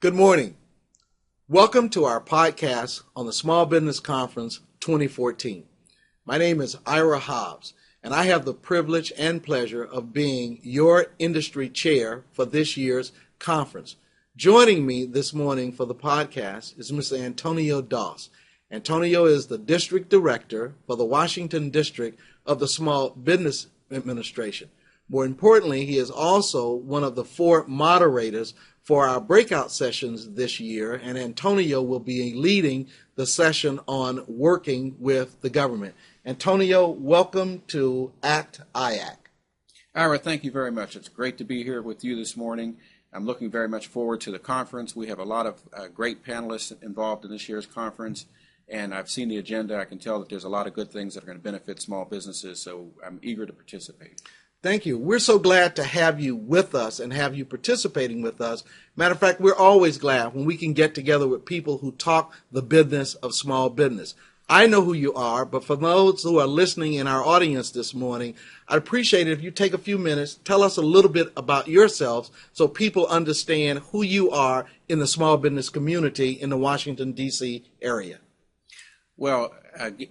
Good morning. Welcome to our podcast on the Small Business Conference 2014. My name is Ira Hobbs, and I have the privilege and pleasure of being your industry chair for this year's conference. Joining me this morning for the podcast is Mr. Antonio Doss. Antonio is the District Director for the Washington District of the Small Business Administration. More importantly, he is also one of the 4 moderators for our breakout sessions this year, and Antonio will be leading the session on working with the government. Antonio, welcome to ACT IAC. Ira, thank you very much. It's great to be here with you this morning. I'm looking very much forward to the conference. We have a lot of great panelists involved in this year's conference, and I've seen the agenda. I can tell that there's a lot of good things that are going to benefit small businesses, so I'm eager to participate. Thank you. We're so glad to have you with us and have you participating with us. Matter of fact, we're always glad when we can get together with people who talk the business of small business. I know who you are, but for those who are listening in our audience this morning, I'd appreciate it if you take a few minutes, tell us a little bit about yourselves so people understand who you are in the small business community in the Washington, D.C. area. Well,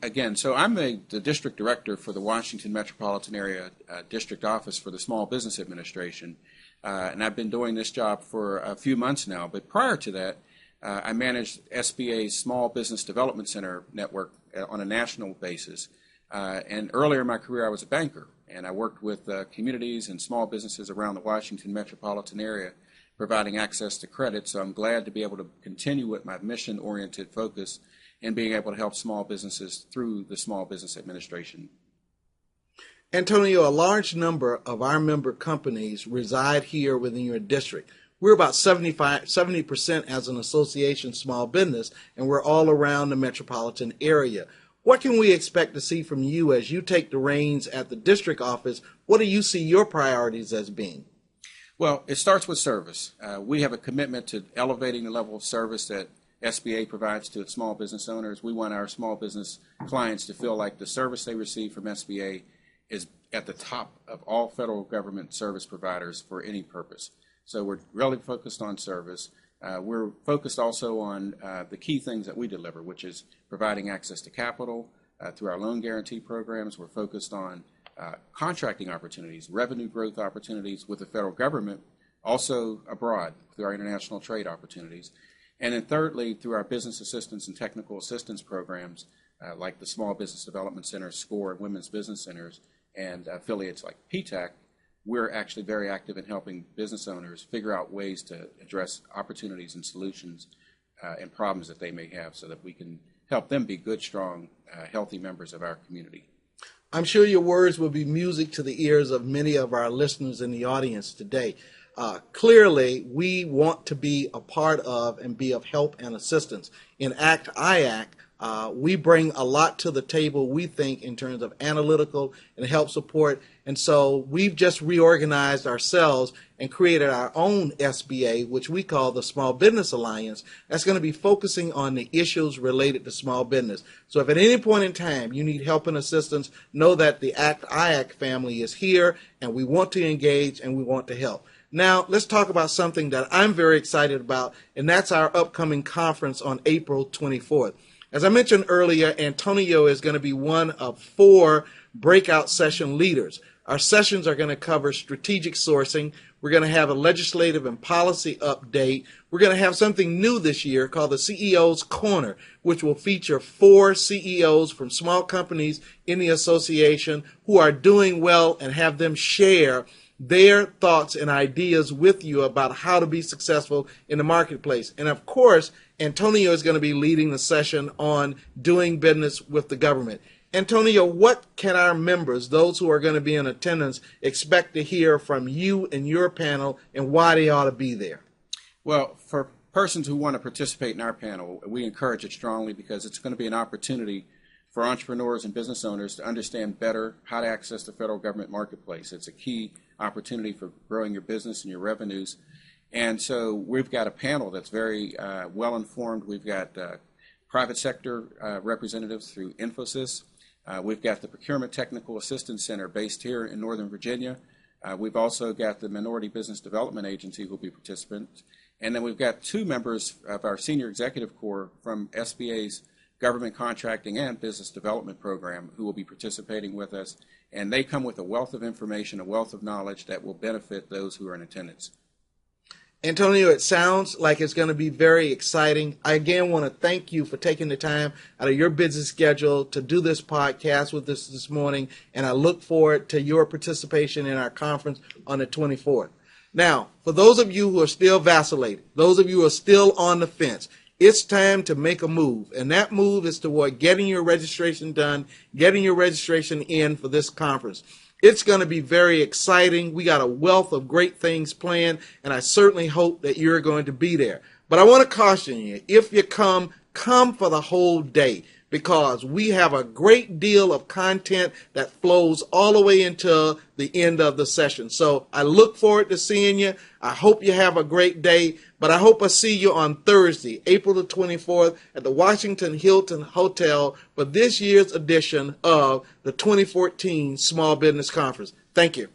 again, so I'm the district director for the Washington Metropolitan Area District Office for the Small Business Administration, and I've been doing this job for a few months now. But prior to that, I managed SBA's Small Business Development Center network on a national basis. And earlier in my career, I was a banker, and I worked with communities and small businesses around the Washington metropolitan area, providing access to credit. So I'm glad to be able to continue with my mission-oriented focus and being able to help small businesses through the Small Business Administration. Antonio, a large number of our member companies reside here within your district. We're about 70% as an association small business, and we're all around the metropolitan area. What can we expect to see from you as you take the reins at the district office? What do you see your priorities as being? Well, it starts with service. We have a commitment to elevating the level of service that SBA provides to its small business owners. We want our small business clients to feel like the service they receive from SBA is at the top of all federal government service providers for any purpose. So we're really focused on service. We're focused also on the key things that we deliver, which is providing access to capital through our loan guarantee programs. We're focused on contracting opportunities, revenue growth opportunities with the federal government, also abroad through our international trade opportunities. And then thirdly, through our business assistance and technical assistance programs, like the Small Business Development Center, SCORE, and Women's Business Centers, and affiliates like PTAC, we're actually very active in helping business owners figure out ways to address opportunities and solutions and problems that they may have so that we can help them be good, strong, healthy members of our community. I'm sure your words will be music to the ears of many of our listeners in the audience today. Clearly, we want to be a part of and be of help and assistance. In ACT IAC, we bring a lot to the table, we think, in terms of analytical and help support. And so we've just reorganized ourselves and created our own SBA, which we call the Small Business Alliance, that's going to be focusing on the issues related to small business. So if at any point in time you need help and assistance, know that the ACT IAC family is here, and we want to engage and we want to help. Now, let's talk about something that I'm very excited about, and that's our upcoming conference on April 24th. As I mentioned earlier, Antonio is going to be one of 4 breakout session leaders. Our sessions are going to cover strategic sourcing. We're going to have a legislative and policy update. We're going to have something new this year called the CEO's Corner, which will feature 4 CEOs from small companies in the association who are doing well and have them share their thoughts and ideas with you about how to be successful in the marketplace. And of course, Antonio is going to be leading the session on doing business with the government. Antonio, what can our members, those who are going to be in attendance, expect to hear from you and your panel, and why they ought to be there? Well, for persons who want to participate in our panel, we encourage it strongly because it's going to be an opportunity for entrepreneurs and business owners to understand better how to access the federal government marketplace. It's a key opportunity for growing your business and your revenues. And so we've got a panel that's very well informed. We've got private sector representatives through Infosys. We've got the Procurement Technical Assistance Center based here in Northern Virginia. We've also got the Minority Business Development Agency who will be participants. And then we've got 2 members of our senior executive corps from SBA's government contracting and business development program who will be participating with us. And they come with a wealth of information, a wealth of knowledge that will benefit those who are in attendance. Antonio, it sounds like it's going to be very exciting. I again want to thank you for taking the time out of your busy schedule to do this podcast with us this morning, and I look forward to your participation in our conference on the 24th. Now, for those of you who are still vacillating, those of you who are still on the fence, it's time to make a move, and that move is toward getting your registration done, getting your registration in for this conference. It's going to be very exciting. We got a wealth of great things planned, and I certainly hope that you're going to be there. But I want to caution you, if you come for the whole day, because we have a great deal of content that flows all the way until the end of the session. So I look forward to seeing you. I hope you have a great day, but I hope I see you on Thursday, April the 24th at the Washington Hilton Hotel for this year's edition of the 2014 Small Business Conference. Thank you.